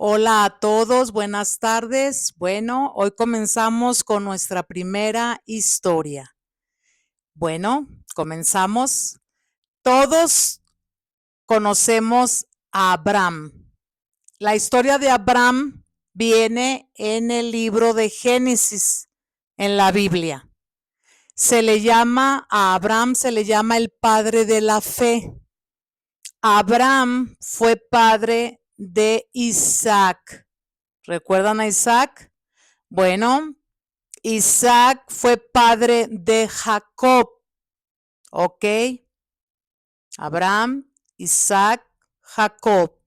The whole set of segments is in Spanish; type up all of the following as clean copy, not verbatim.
Hola a todos, buenas tardes. Bueno, hoy comenzamos con nuestra primera historia. Bueno, comenzamos. Todos conocemos a Abraham. La historia de Abraham viene en el libro de Génesis, en la Biblia. A Abraham se le llama el padre de la fe. Abraham fue padre de Isaac. ¿Recuerdan a Isaac? Bueno, Isaac fue padre de Jacob, ¿ok? Abraham, Isaac, Jacob.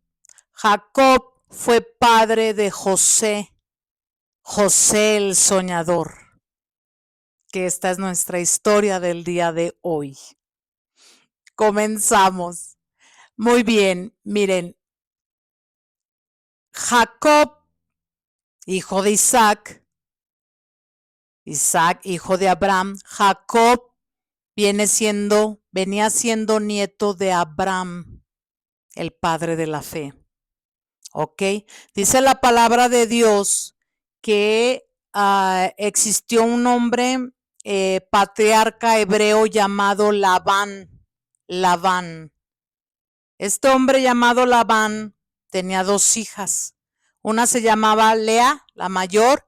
Jacob fue padre de José, José el soñador, que esta es nuestra historia del día de hoy. Comenzamos. Muy bien, miren, Jacob, hijo de Isaac, hijo de Abraham, Jacob venía siendo nieto de Abraham, el padre de la fe. ¿Ok? Dice la palabra de Dios que existió un hombre patriarca hebreo llamado Labán. Este hombre llamado Labán tenía dos hijas. Una se llamaba Lea, la mayor,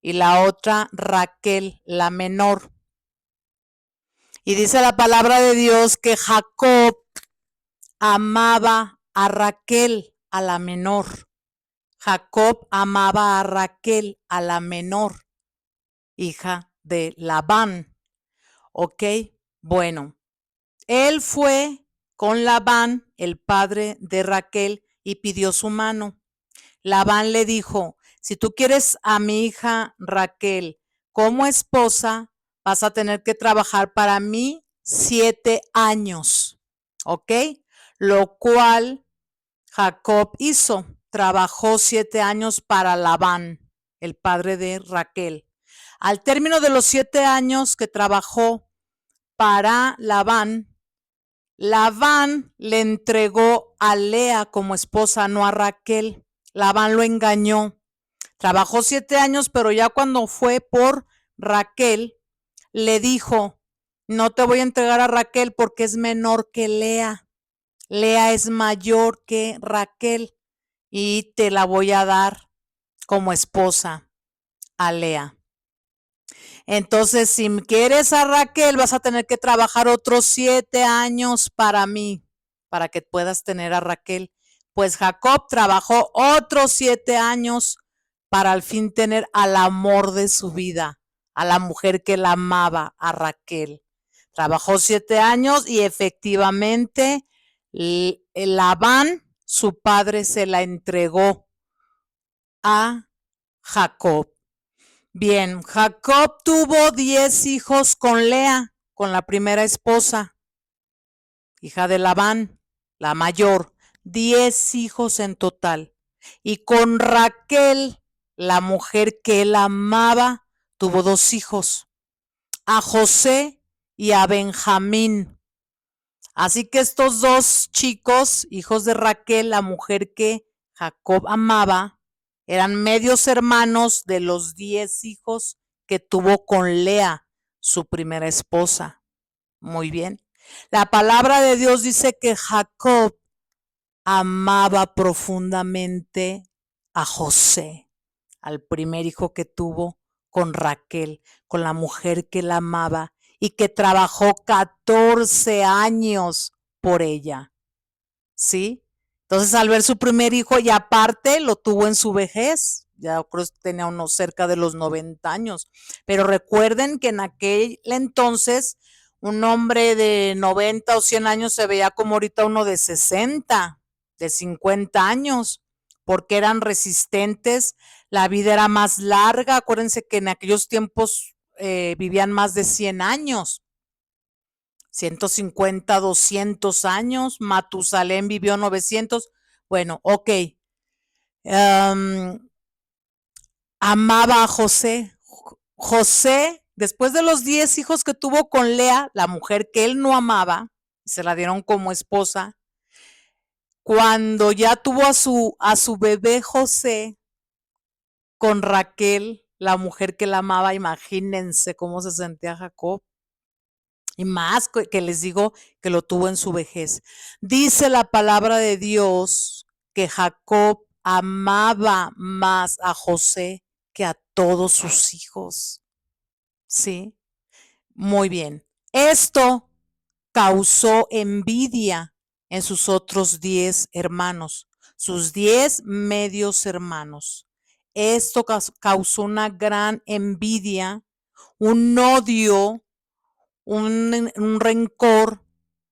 y la otra Raquel, la menor. Y dice la palabra de Dios que Jacob amaba a Raquel, a la menor. Jacob amaba a Raquel, a la menor, hija de Labán. ¿Ok? Bueno, él fue con Labán, el padre de Raquel, y pidió su mano. Labán le dijo, si tú quieres a mi hija Raquel como esposa, vas a tener que trabajar para mí 7 años, ¿ok? Lo cual Jacob hizo, trabajó 7 años para Labán, el padre de Raquel. Al término de los 7 años que trabajó para Labán, Labán le entregó a Lea como esposa, no a Raquel. Labán lo engañó. Trabajó 7 años, pero ya cuando fue por Raquel, le dijo, no te voy a entregar a Raquel porque es menor que Lea. Lea es mayor que Raquel y te la voy a dar como esposa a Lea. Entonces, si quieres a Raquel, vas a tener que trabajar otros 7 años para mí, para que puedas tener a Raquel. Pues Jacob trabajó otros 7 años para al fin tener al amor de su vida, a la mujer que la amaba, a Raquel. Trabajó 7 años y efectivamente Labán, su padre, se la entregó a Jacob. Bien, Jacob tuvo 10 hijos con Lea, con la primera esposa, hija de Labán, la mayor, 10 hijos en total. Y con Raquel, la mujer que él amaba, tuvo 2 hijos, a José y a Benjamín. Así que estos 2 chicos, hijos de Raquel, la mujer que Jacob amaba, eran medios hermanos de los 10 hijos que tuvo con Lea, su primera esposa. Muy bien. La palabra de Dios dice que Jacob amaba profundamente a José, al primer hijo que tuvo con Raquel, con la mujer que la amaba y que trabajó 14 años por ella. ¿Sí? Entonces, al ver su primer hijo, y aparte lo tuvo en su vejez, ya creo que tenía unos cerca de los 90 años. Pero recuerden que en aquel entonces un hombre de 90 o 100 años se veía como ahorita uno de 60, de 50 años, porque eran resistentes, la vida era más larga. Acuérdense que en aquellos tiempos vivían más de 100 años. 150, 200 años, Matusalén vivió 900. Bueno, ok. Amaba a José. José, después de los 10 hijos que tuvo con Lea, la mujer que él no amaba, se la dieron como esposa, Cuando ya tuvo a su bebé José con Raquel, la mujer que la amaba, imagínense cómo se sentía Jacob. Y más que les digo que lo tuvo en su vejez. Dice la palabra de Dios que Jacob amaba más a José que a todos sus hijos. ¿Sí? Muy bien. Esto causó envidia en sus otros 10 hermanos, sus 10 medios hermanos. Esto causó una gran envidia, un odio, un rencor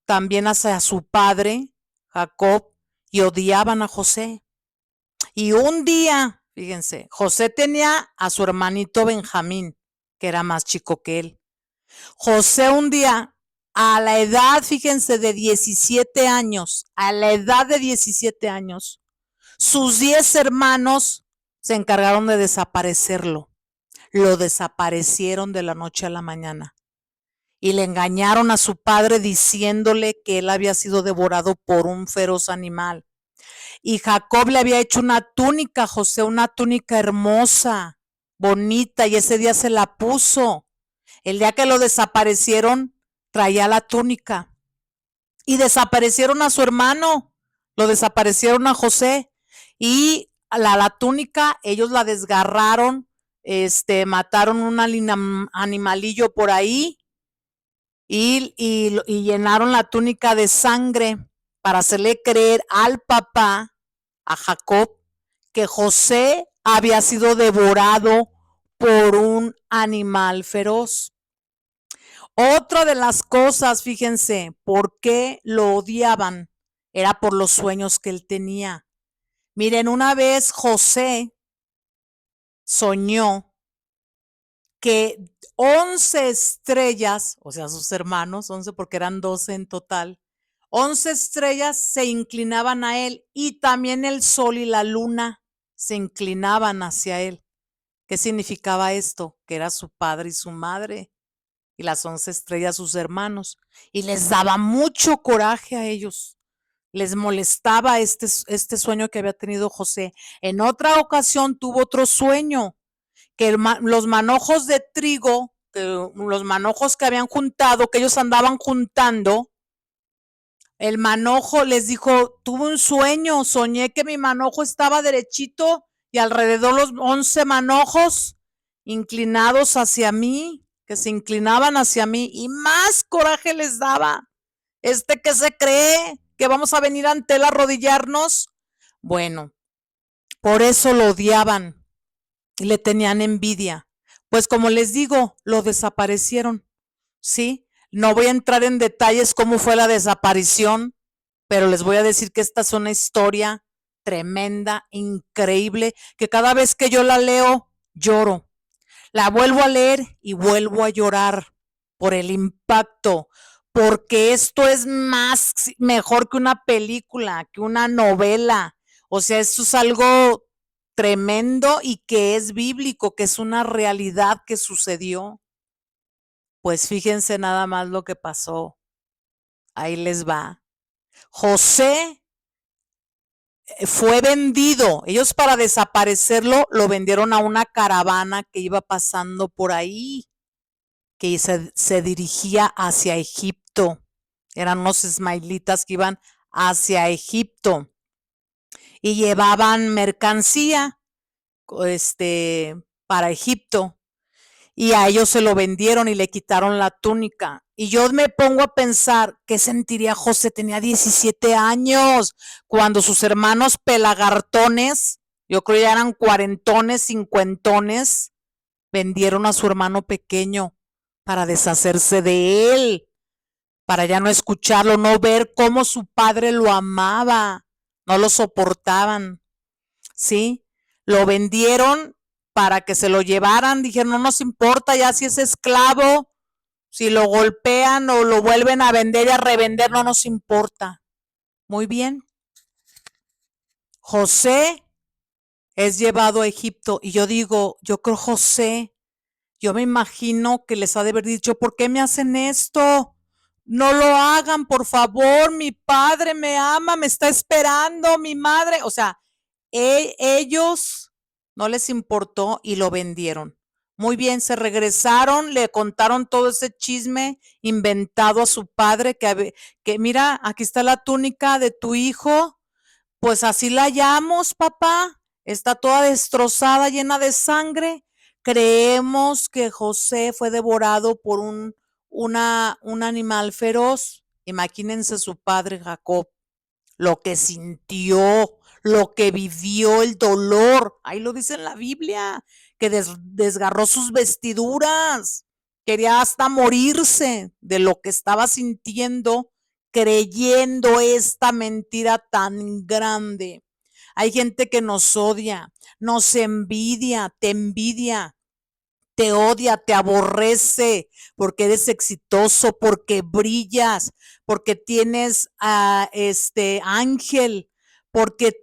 también hacia su padre, Jacob, y odiaban a José. Y un día, fíjense, José tenía a su hermanito Benjamín, que era más chico que él. José un día, a la edad, fíjense, de 17 años, a la edad de 17 años, sus 10 hermanos se encargaron de desaparecerlo. Lo desaparecieron de la noche a la mañana. Y le engañaron a su padre diciéndole que él había sido devorado por un feroz animal. Y Jacob le había hecho una túnica a José, una túnica hermosa, bonita, y ese día se la puso. El día que lo desaparecieron, traía la túnica. Y desaparecieron a su hermano, lo desaparecieron a José. Y la túnica, ellos la desgarraron, mataron un animalillo por ahí y llenaron la túnica de sangre para hacerle creer al papá, a Jacob, que José había sido devorado por un animal feroz. Otra de las cosas, fíjense, por qué lo odiaban, era por los sueños que él tenía. Miren, una vez José soñó que 11 estrellas, o sea, sus hermanos, 11 porque eran 12 en total, 11 estrellas se inclinaban a él y también el sol y la luna se inclinaban hacia él. ¿Qué significaba esto? Que era su padre y su madre y las 11 estrellas sus hermanos. Y les daba mucho coraje a ellos. Les molestaba este sueño que había tenido José. En otra ocasión tuvo otro sueño, que los manojos de trigo, los manojos que habían juntado, que ellos andaban juntando, el manojo les dijo, tuve un sueño, soñé que mi manojo estaba derechito y alrededor los 11 manojos inclinados hacia mí, que se inclinaban hacia mí, y más coraje les daba. ¿Que se cree? ¿Que vamos a venir ante él a arrodillarnos? Bueno, por eso lo odiaban y le tenían envidia. Pues como les digo, lo desaparecieron, ¿sí? No voy a entrar en detalles cómo fue la desaparición, pero les voy a decir que esta es una historia tremenda, increíble, que cada vez que yo la leo, lloro. La vuelvo a leer y vuelvo a llorar por el impacto, porque esto es más mejor que una película, que una novela. O sea, esto es algo tremendo y que es bíblico, que es una realidad que sucedió. Pues fíjense nada más lo que pasó. Ahí les va. José fue vendido. Ellos para desaparecerlo lo vendieron a una caravana que iba pasando por ahí, que se dirigía hacia Egipto. Eran unos ismaelitas que iban hacia Egipto y llevaban mercancía para Egipto. Y a ellos se lo vendieron y le quitaron la túnica. Y yo me pongo a pensar, ¿qué sentiría José? Tenía 17 años, cuando sus hermanos pelagartones, yo creo ya eran cuarentones, cincuentones, vendieron a su hermano pequeño para deshacerse de él, para ya no escucharlo, no ver cómo su padre lo amaba, no lo soportaban, ¿sí? Lo vendieron para que se lo llevaran, dijeron, no nos importa ya si es esclavo, si lo golpean o lo vuelven a vender y a revender, no nos importa. Muy bien. José es llevado a Egipto y yo digo, yo creo José, yo me imagino que les ha de haber dicho, ¿por qué me hacen esto? no lo hagan, por favor, mi padre me ama, me está esperando, mi madre. O sea, ellos no les importó y lo vendieron. Muy bien, se regresaron, le contaron todo ese chisme inventado a su padre, que mira, aquí está la túnica de tu hijo, pues así la hallamos, papá, está toda destrozada, llena de sangre. Creemos que José fue devorado por un animal feroz. Imagínense su padre Jacob, lo que sintió, lo que vivió, el dolor. Ahí lo dice en la Biblia, que desgarró sus vestiduras, quería hasta morirse de lo que estaba sintiendo, creyendo esta mentira tan grande. Hay gente que nos odia, nos envidia, te odia, te aborrece, porque eres exitoso, porque brillas, porque tienes a este ángel, porque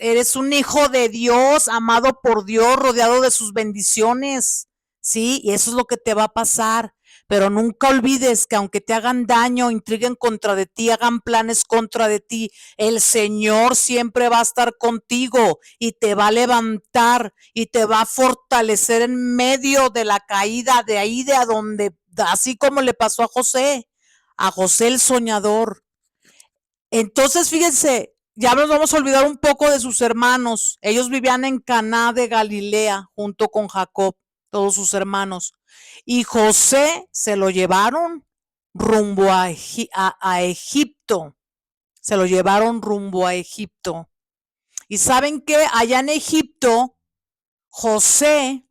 eres un hijo de Dios, amado por Dios, rodeado de sus bendiciones, ¿sí? Y eso es lo que te va a pasar. Pero nunca olvides que aunque te hagan daño, intriguen contra de ti, hagan planes contra de ti, el Señor siempre va a estar contigo y te va a levantar y te va a fortalecer en medio de la caída, de ahí de a donde, así como le pasó a José el soñador. Entonces, fíjense, ya nos vamos a olvidar un poco de sus hermanos. Ellos vivían en Caná de Galilea junto con Jacob, todos sus hermanos. Y José se lo llevaron rumbo a Egipto. Se lo llevaron rumbo a Egipto. Y saben que allá en Egipto, José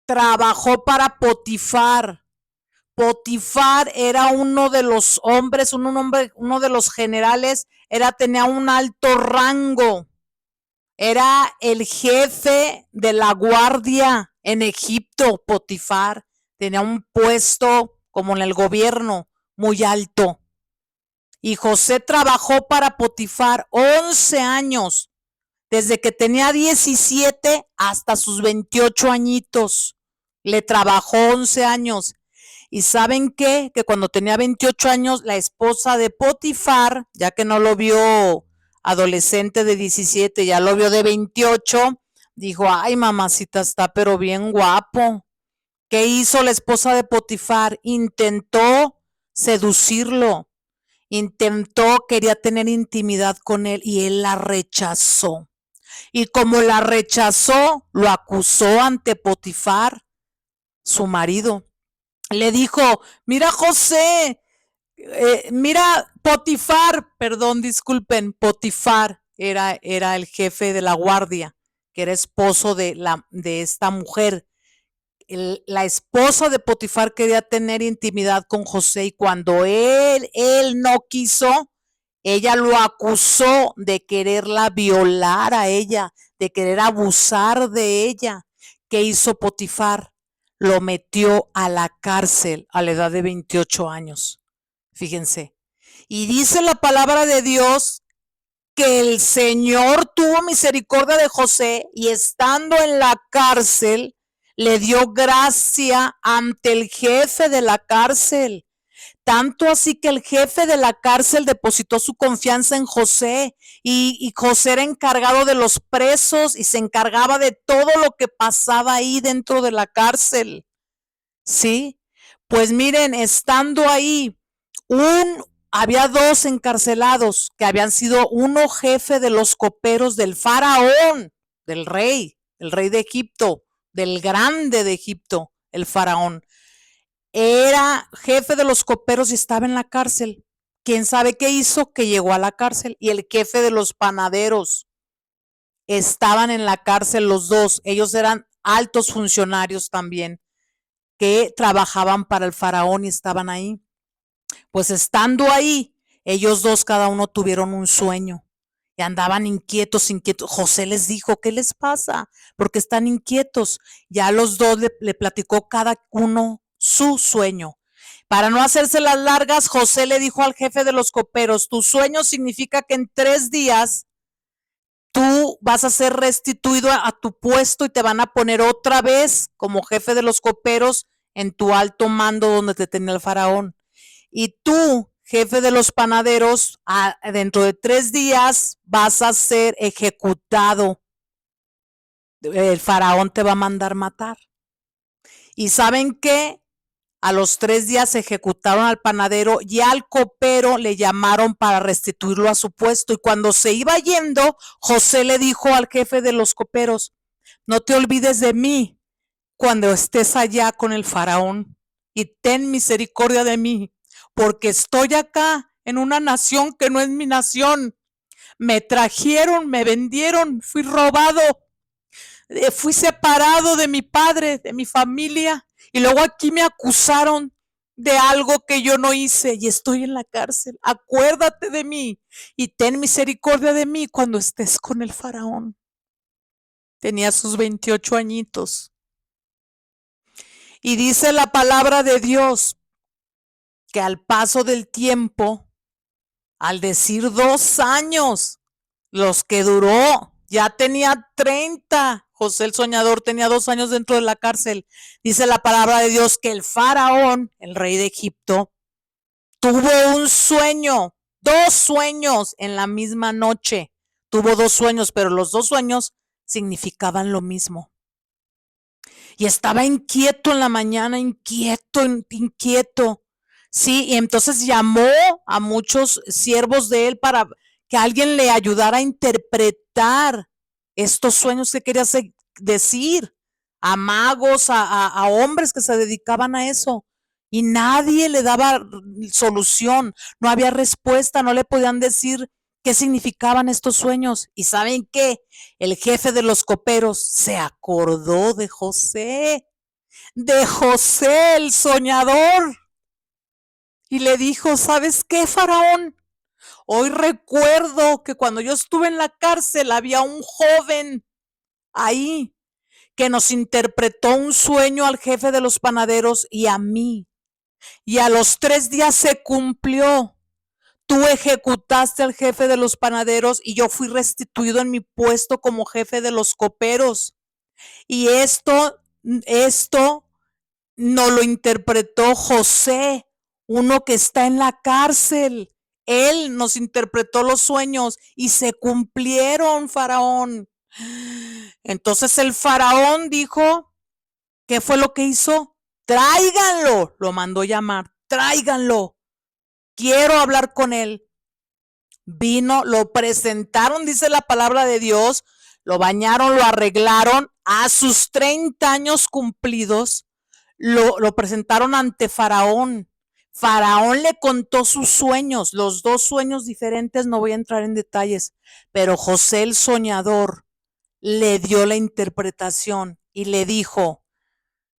trabajó para Potifar. Potifar era uno de los hombres, uno de los generales, tenía un alto rango, era el jefe de la guardia en Egipto. Potifar tenía un puesto como en el gobierno muy alto. Y José trabajó para Potifar 11 años, desde que tenía 17 hasta sus 28 añitos. Le trabajó 11 años. ¿Y saben qué? Que cuando tenía 28 años, la esposa de Potifar, ya que no lo vio adolescente de 17, ya lo vio de 28, dijo, ay, mamacita, está pero bien guapo. ¿Qué hizo la esposa de Potifar? Intentó seducirlo, quería tener intimidad con él y él la rechazó. Y como la rechazó, lo acusó ante Potifar, su marido. Le dijo, mira José, mira Potifar, perdón, disculpen, Potifar era el jefe de la guardia, que era esposo de esta mujer. La esposa de Potifar quería tener intimidad con José y cuando él no quiso, ella lo acusó de quererla violar a ella, de querer abusar de ella. ¿Qué hizo Potifar? Lo metió a la cárcel a la edad de 28 años. Fíjense. Y dice la palabra de Dios que el Señor tuvo misericordia de José y estando en la cárcel, le dio gracia ante el jefe de la cárcel. Tanto así que el jefe de la cárcel depositó su confianza en José y José era encargado de los presos y se encargaba de todo lo que pasaba ahí dentro de la cárcel. ¿Sí? Pues miren, estando ahí, había dos encarcelados que habían sido uno jefe de los coperos del faraón, del rey, el rey de Egipto, del grande de Egipto, el faraón. Era jefe de los coperos y estaba en la cárcel. ¿Quién sabe qué hizo? Que llegó a la cárcel. Y el jefe de los panaderos estaban en la cárcel los dos. Ellos eran altos funcionarios también que trabajaban para el faraón y estaban ahí. Pues estando ahí, ellos dos cada uno tuvieron un sueño y andaban inquietos. José les dijo, ¿qué les pasa? Porque están inquietos. Ya los dos le platicó cada uno su sueño. Para no hacerse las largas, José le dijo al jefe de los coperos, tu sueño significa que en 3 días tú vas a ser restituido a tu puesto y te van a poner otra vez como jefe de los coperos en tu alto mando donde te tenía el faraón. y tú, jefe de los panaderos, dentro de 3 días vas a ser ejecutado. El faraón te va a mandar matar. ¿Y saben qué? A los 3 días ejecutaron al panadero y al copero le llamaron para restituirlo a su puesto. Y cuando se iba yendo, José le dijo al jefe de los coperos, no te olvides de mí cuando estés allá con el faraón y ten misericordia de mí, porque estoy acá en una nación que no es mi nación. Me trajeron, me vendieron, fui robado, fui separado de mi padre, de mi familia, y luego aquí me acusaron de algo que yo no hice y estoy en la cárcel. Acuérdate de mí y ten misericordia de mí cuando estés con el faraón. Tenía sus 28 añitos. Y dice la palabra de Dios que al paso del tiempo, al decir 2 años, los que duró, ya tenía 30. José el soñador tenía 2 años dentro de la cárcel. Dice la palabra de Dios que el faraón, el rey de Egipto, tuvo un sueño, 2 sueños en la misma noche. Tuvo 2 sueños, pero los 2 sueños significaban lo mismo. Y estaba inquieto en la mañana, inquieto. Sí, y entonces llamó a muchos siervos de él para que alguien le ayudara a interpretar estos sueños que quería decir, a magos, a hombres que se dedicaban a eso. Y nadie le daba solución, no había respuesta, no le podían decir qué significaban estos sueños. ¿Y saben qué? El jefe de los coperos se acordó de José el soñador, y le dijo, ¿sabes qué, faraón? Hoy recuerdo que cuando yo estuve en la cárcel había un joven ahí que nos interpretó un sueño al jefe de los panaderos y a mí. Y a los 3 días se cumplió. Tú ejecutaste al jefe de los panaderos y yo fui restituido en mi puesto como jefe de los coperos. Y esto no lo interpretó José, uno que está en la cárcel. Él nos interpretó los sueños y se cumplieron, faraón. Entonces el faraón dijo, ¿qué fue lo que hizo? Tráiganlo, lo mandó llamar, tráiganlo. Quiero hablar con él. Vino, lo presentaron, dice la palabra de Dios, lo bañaron, lo arreglaron. A sus 30 años cumplidos, lo presentaron ante Faraón. Faraón le contó sus sueños, los 2 sueños diferentes, no voy a entrar en detalles, pero José el soñador le dio la interpretación y le dijo,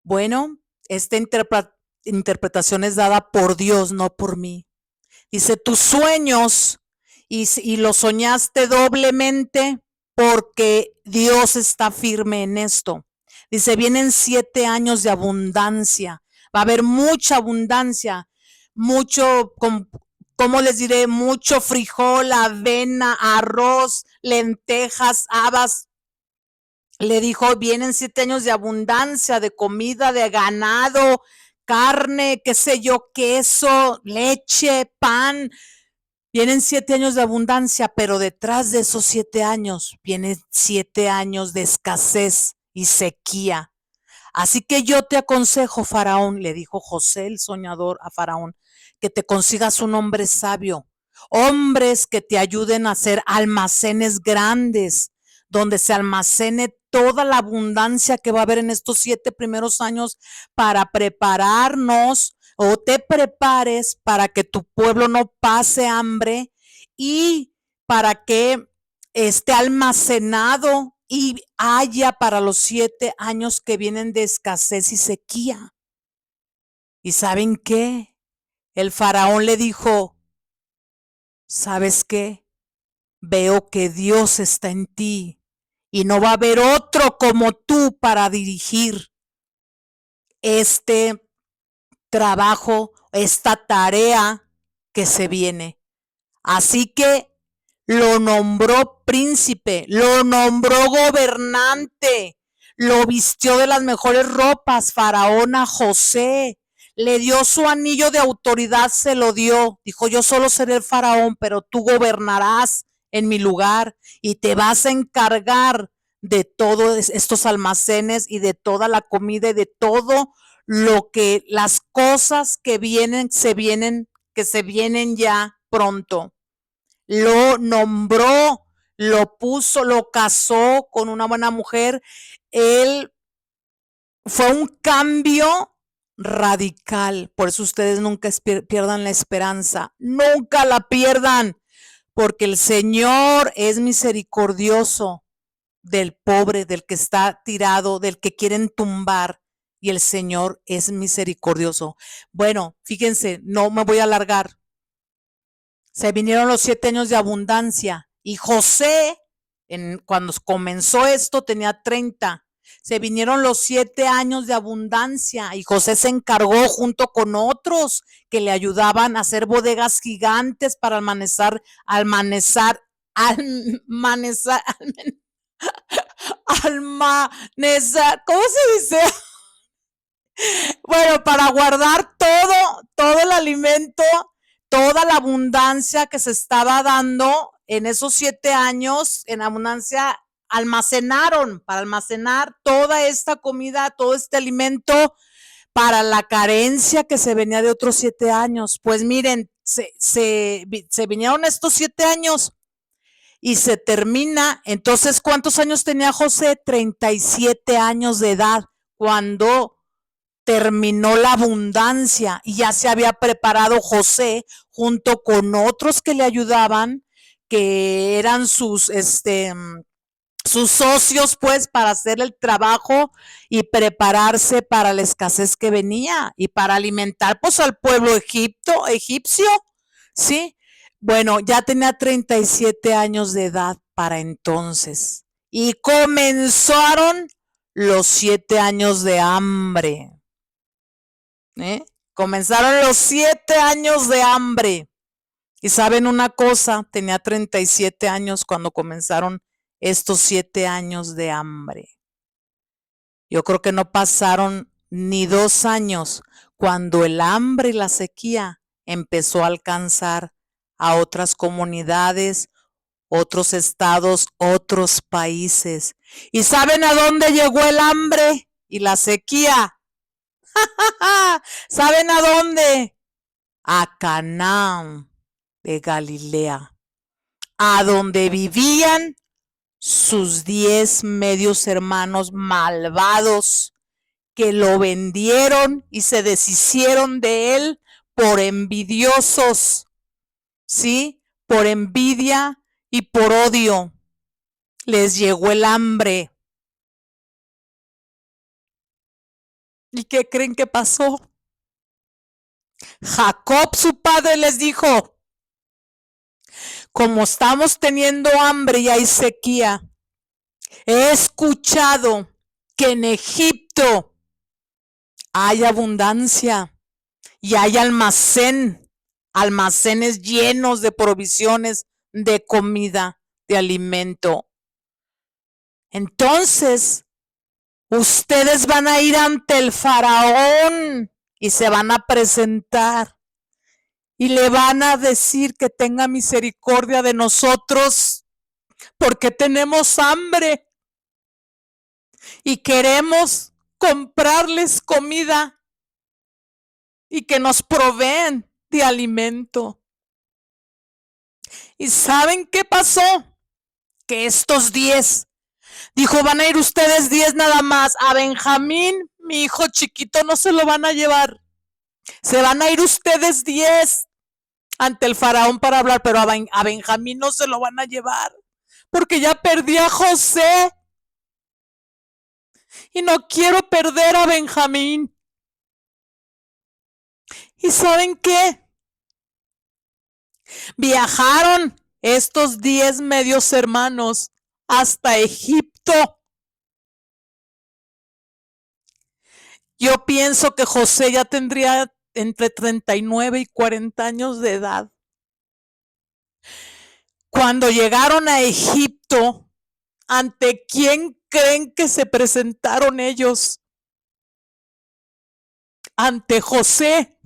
bueno, esta interpretación es dada por Dios, no por mí. Dice, tus sueños y lo soñaste doblemente porque Dios está firme en esto. Dice, vienen 7 años de abundancia, va a haber mucha abundancia, mucho, ¿cómo les diré? Mucho frijol, avena, arroz, lentejas, habas. Le dijo, vienen 7 años de abundancia, de comida, de ganado, carne, qué sé yo, queso, leche, pan. Vienen 7 años de abundancia, pero detrás de esos 7 años vienen 7 años de escasez y sequía. Así que yo te aconsejo, faraón, le dijo José el soñador a faraón, que te consigas un hombre sabio, hombres que te ayuden a hacer almacenes grandes, donde se almacene toda la abundancia que va a haber en estos 7 primeros años para prepararnos o te prepares para que tu pueblo no pase hambre y para que esté almacenado y haya para los 7 años que vienen de escasez y sequía. ¿Y saben qué? El faraón le dijo, ¿sabes qué? Veo que Dios está en ti y no va a haber otro como tú para dirigir este trabajo, esta tarea que se viene. Así que lo nombró príncipe, lo nombró gobernante, lo vistió de las mejores ropas, faraón a José, Le dio su anillo de autoridad, se lo dio. Dijo, yo solo seré el faraón, pero tú gobernarás en mi lugar y te vas a encargar de todos estos almacenes y de toda la comida y de todo lo que, las cosas que que se vienen ya pronto. Lo nombró, lo puso, lo casó con una buena mujer. Él fue un cambio radical. Por eso ustedes nunca pierdan la esperanza. Nunca la pierdan. Porque el Señor es misericordioso del pobre, del que está tirado, del que quieren tumbar. Y el Señor es misericordioso. Bueno, fíjense, no me voy a alargar. Se vinieron los 7 años de abundancia. Y José, cuando comenzó esto, tenía 30. Se vinieron los 7 años de abundancia y José se encargó junto con otros que le ayudaban a hacer bodegas gigantes para almacenar, ¿cómo se dice? Bueno, para guardar todo el alimento, toda la abundancia que se estaba dando en esos 7 años, en abundancia, almacenaron, para almacenar toda esta comida, todo este alimento, para la carencia que se venía de otros 7 años. Pues miren, se vinieron estos 7 años y se termina. Entonces, ¿cuántos años tenía José? 37 años de edad cuando terminó la abundancia y ya se había preparado José junto con otros que le ayudaban, que eran sus socios, pues, para hacer el trabajo y prepararse para la escasez que venía y para alimentar, pues, al pueblo egipcio, ¿sí? Bueno, ya tenía 37 años de edad para entonces y comenzaron los 7 años de hambre. Comenzaron los 7 años de hambre. Y saben una cosa, tenía 37 años cuando comenzaron estos 7 años de hambre. Yo creo que no pasaron ni 2 años cuando el hambre y la sequía empezó a alcanzar a otras comunidades, otros estados, otros países. ¿Y saben a dónde llegó el hambre y la sequía? ¿Saben a dónde? A Canaán de Galilea, a donde vivían sus 10 medios hermanos malvados que lo vendieron y se deshicieron de él por envidiosos, ¿sí? Por envidia y por odio. Les llegó el hambre. ¿Y qué creen que pasó? Jacob, su padre, les dijo, como estamos teniendo hambre y hay sequía, he escuchado que en Egipto hay abundancia y hay almacenes llenos de provisiones, de comida, de alimento. Entonces, ustedes van a ir ante el faraón y se van a presentar y le van a decir que tenga misericordia de nosotros porque tenemos hambre y queremos comprarles comida y que nos proveen de alimento. ¿Y saben qué pasó? Que estos 10, dijo, van a ir ustedes 10 nada más. A Benjamín, mi hijo chiquito, no se lo van a llevar. Se van a ir ustedes 10 ante el faraón para hablar, pero a Benjamín no se lo van a llevar, porque ya perdí a José y no quiero perder a Benjamín. ¿Y saben qué? Viajaron estos 10 medios hermanos hasta Egipto. Yo pienso que José ya tendría entre 39 y 40 años de edad. Cuando llegaron a Egipto, ¿ante quién creen que se presentaron ellos? ante José.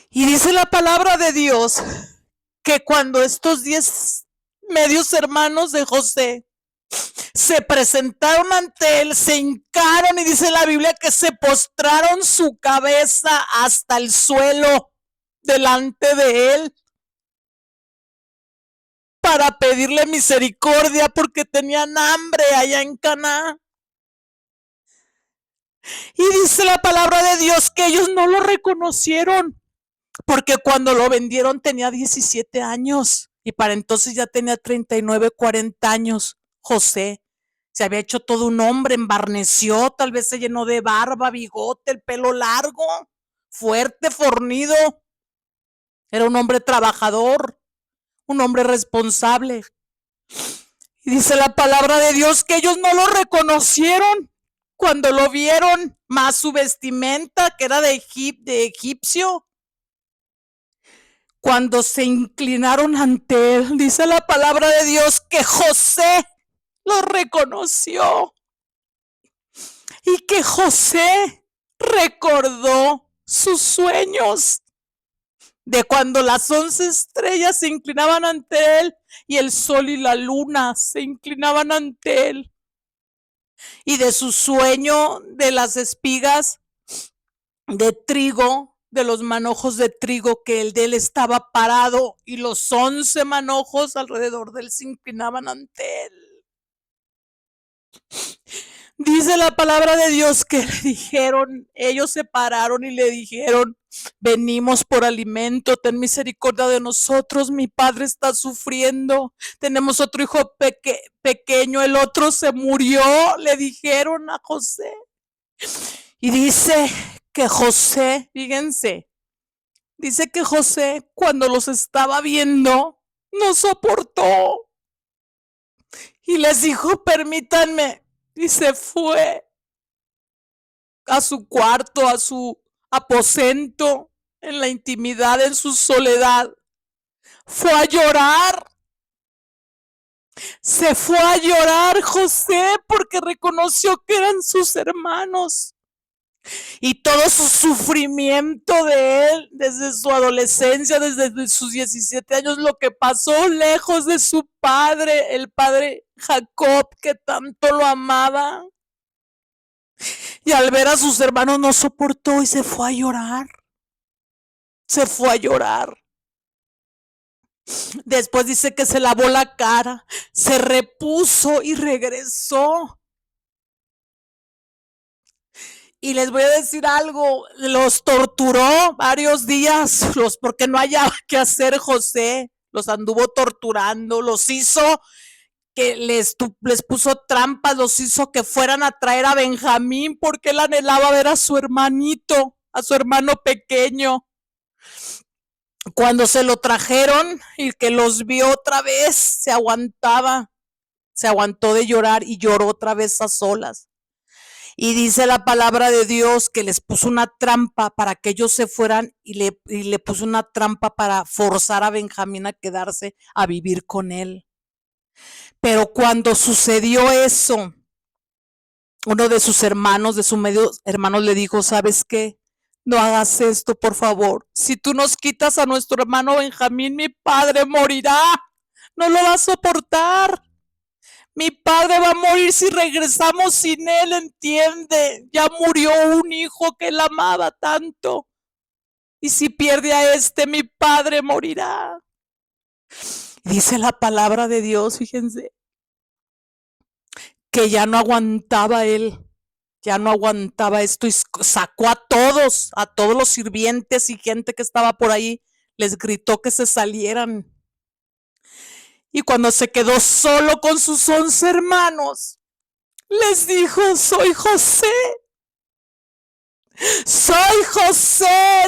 Y dice la palabra de Dios que cuando estos 10 medios hermanos de José se presentaron ante él, se hincaron y dice la Biblia que se postraron su cabeza hasta el suelo delante de él para pedirle misericordia porque tenían hambre allá en Canaán. Y dice la palabra de Dios que ellos no lo reconocieron porque cuando lo vendieron tenía 17 años y para entonces ya tenía 39, 40 años. José se había hecho todo un hombre, embarneció, tal vez se llenó de barba, bigote, el pelo largo, fuerte, fornido. Era un hombre trabajador, un hombre responsable. Y dice la palabra de Dios que ellos no lo reconocieron cuando lo vieron, más su vestimenta que era de egipcio. Cuando se inclinaron ante él, dice la palabra de Dios que José lo reconoció y que José recordó sus sueños de cuando las 11 estrellas se inclinaban ante él y el sol y la luna se inclinaban ante él, y de su sueño de las espigas de trigo, de los manojos de trigo, que el de él estaba parado y los 11 manojos alrededor de él se inclinaban ante él. Dice la palabra de Dios que le dijeron, ellos se pararon y le dijeron: venimos por alimento, ten misericordia de nosotros, mi padre está sufriendo, tenemos otro hijo pequeño, el otro se murió, le dijeron a José. Y dice que José, fíjense, dice que José cuando los estaba viendo no soportó y les dijo: permítanme, y se fue a su cuarto, a su aposento, en la intimidad, en su soledad. Fue a llorar. Se fue a llorar José porque reconoció que eran sus hermanos. Y todo su sufrimiento de él, desde su adolescencia, desde sus 17 años, lo que pasó lejos de su padre, el padre Jacob, que tanto lo amaba. Y al ver a sus hermanos no soportó y se fue a llorar. Se fue a llorar. Después dice que se lavó la cara, se repuso y regresó. Y les voy a decir algo, los torturó varios días, porque no hallaba qué hacer José, los anduvo torturando, los hizo que les puso trampas, los hizo que fueran a traer a Benjamín porque él anhelaba ver a su hermanito, a su hermano pequeño. Cuando se lo trajeron y que los vio otra vez, se aguantó de llorar y lloró otra vez a solas. Y dice la palabra de Dios que les puso una trampa para que ellos se fueran y le puso una trampa para forzar a Benjamín a quedarse a vivir con él. Pero cuando sucedió eso, uno de sus hermanos, de sus medios hermanos, le dijo: ¿sabes qué? No hagas esto, por favor. Si tú nos quitas a nuestro hermano Benjamín, mi padre morirá. No lo va a soportar. Mi padre va a morir si regresamos sin él, entiende. Ya murió un hijo que él amaba tanto. Y si pierde a mi padre morirá. Dice la palabra de Dios, fíjense, que ya no aguantaba él. Ya no aguantaba esto y sacó a todos los sirvientes y gente que estaba por ahí. Les gritó que se salieran. Y cuando se quedó solo con sus 11 hermanos, les dijo: soy José,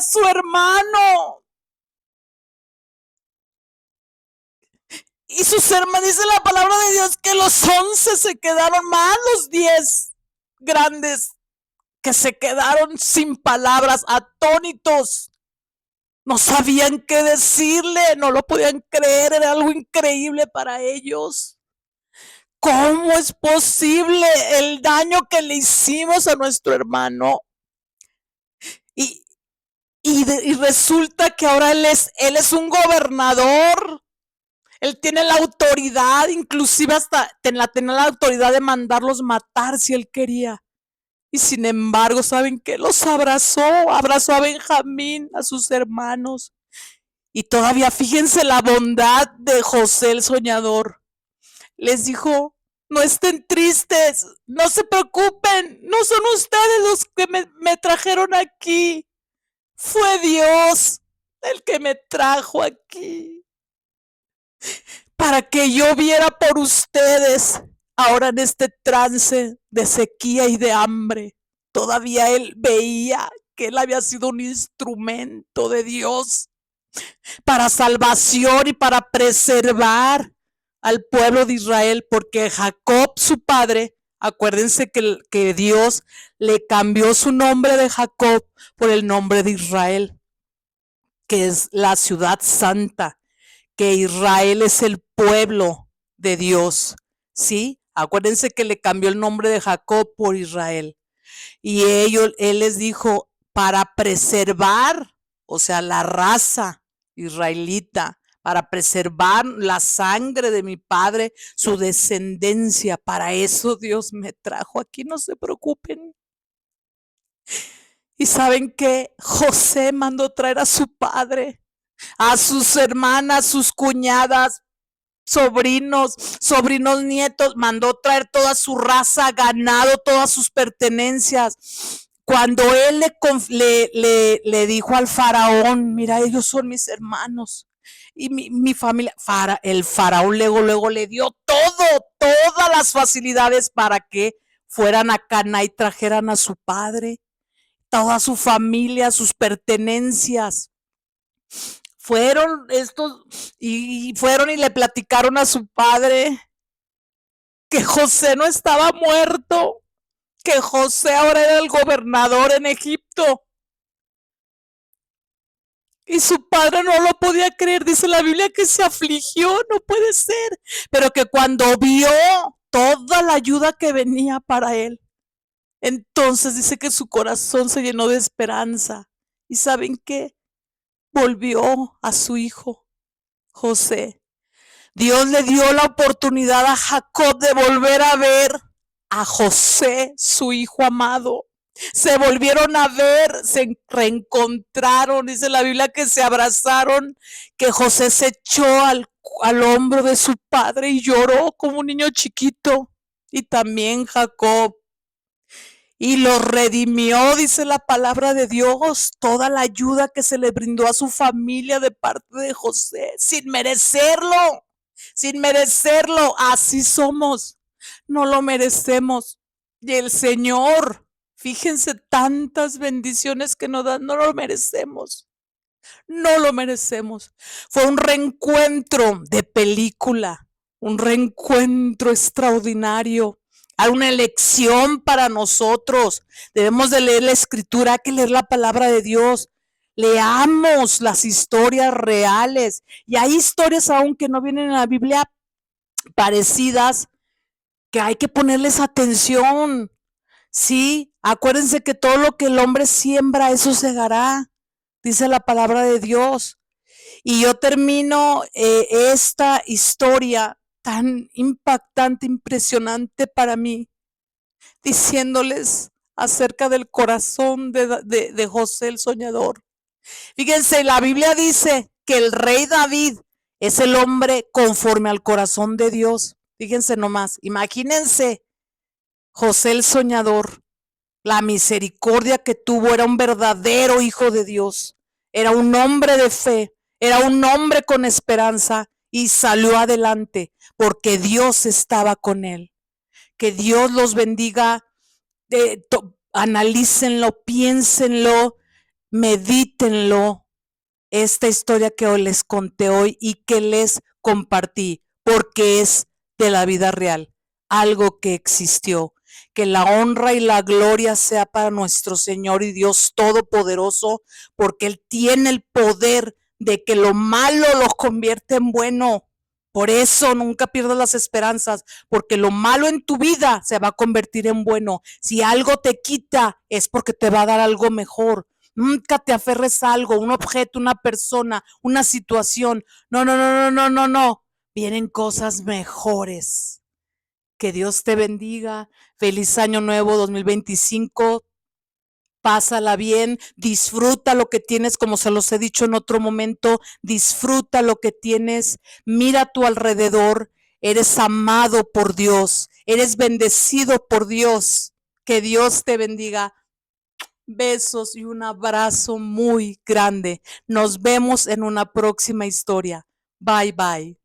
su hermano. Y sus hermanos, dice la palabra de Dios, que los 11 se quedaron, más los 10 grandes, que se quedaron sin palabras, atónitos. No sabían qué decirle, no lo podían creer, era algo increíble para ellos. ¿cómo es posible el daño que le hicimos a nuestro hermano? Y, y resulta que ahora él es un gobernador. Él tiene la autoridad, inclusive hasta tenía la autoridad de mandarlos matar si él quería. Y sin embargo, ¿saben qué? Los abrazó a Benjamín, a sus hermanos. Y todavía fíjense la bondad de José el soñador. Les dijo, no estén tristes, no se preocupen, no son ustedes los que me trajeron aquí. Fue Dios el que me trajo aquí para que yo viera por ustedes ahora en este trance de sequía y de hambre. Todavía él veía que él había sido un instrumento de Dios para salvación y para preservar al pueblo de Israel, porque Jacob, su padre, acuérdense que Dios le cambió su nombre de Jacob por el nombre de Israel, que es la ciudad santa, que Israel es el pueblo de Dios, ¿sí? Acuérdense que le cambió el nombre de Jacob por Israel. Y él les dijo, para preservar, o sea, la raza israelita, para preservar la sangre de mi padre, su descendencia, para eso Dios me trajo aquí, no se preocupen. Y saben que José mandó traer a su padre, a sus hermanas, sus cuñadas, sobrinos nietos, mandó traer toda su raza, ganado, todas sus pertenencias. Cuando él le dijo al faraón, mira, ellos son mis hermanos y mi familia, el faraón luego le dio todas las facilidades para que fueran a Cana y trajeran a su padre, toda su familia, sus pertenencias. Fueron y le platicaron a su padre que José no estaba muerto, que José ahora era el gobernador en Egipto. Y su padre no lo podía creer, dice la Biblia que se afligió, no puede ser, pero que cuando vio toda la ayuda que venía para él, entonces dice que su corazón se llenó de esperanza. ¿Y saben qué? Volvió a su hijo, José. Dios le dio la oportunidad a Jacob de volver a ver a José, su hijo amado. Se volvieron a ver, se reencontraron, dice la Biblia que se abrazaron, que José se echó al hombro de su padre y lloró como un niño chiquito. Y también Jacob. Y lo redimió, dice la palabra de Dios, toda la ayuda que se le brindó a su familia de parte de José, sin merecerlo, sin merecerlo. Así somos, no lo merecemos. Y el Señor, fíjense tantas bendiciones que nos dan, no lo merecemos. No lo merecemos. Fue un reencuentro de película, un reencuentro extraordinario. Hay una elección para nosotros. Debemos de leer la escritura, hay que leer la palabra de Dios. Leamos las historias reales. Y hay historias aún que no vienen en la Biblia parecidas que hay que ponerles atención. Sí, acuérdense que todo lo que el hombre siembra, eso segará, dice la palabra de Dios. Y yo termino esta historia tan impactante, impresionante para mí, diciéndoles acerca del corazón de José el soñador. Fíjense, la Biblia dice que el rey David es el hombre conforme al corazón de Dios. Fíjense nomás, imagínense José el soñador, la misericordia que tuvo, era un verdadero hijo de Dios, era un hombre de fe, era un hombre con esperanza y salió adelante porque Dios estaba con él. Que Dios los bendiga, analícenlo, piénsenlo, medítenlo, esta historia que hoy les conté hoy y que les compartí, porque es de la vida real, algo que existió. Que la honra y la gloria sea para nuestro Señor y Dios Todopoderoso, porque Él tiene el poder de que lo malo lo convierte en bueno. Por eso nunca pierdas las esperanzas, porque lo malo en tu vida se va a convertir en bueno. Si algo te quita, es porque te va a dar algo mejor. Nunca te aferres a algo, un objeto, una persona, una situación. No, no, no, no, no, no, no. Vienen cosas mejores. Que Dios te bendiga. Feliz año nuevo 2025. Pásala bien, disfruta lo que tienes, como se los he dicho en otro momento, disfruta lo que tienes, mira a tu alrededor, eres amado por Dios, eres bendecido por Dios. Que Dios te bendiga. Besos y un abrazo muy grande. Nos vemos en una próxima historia. Bye bye.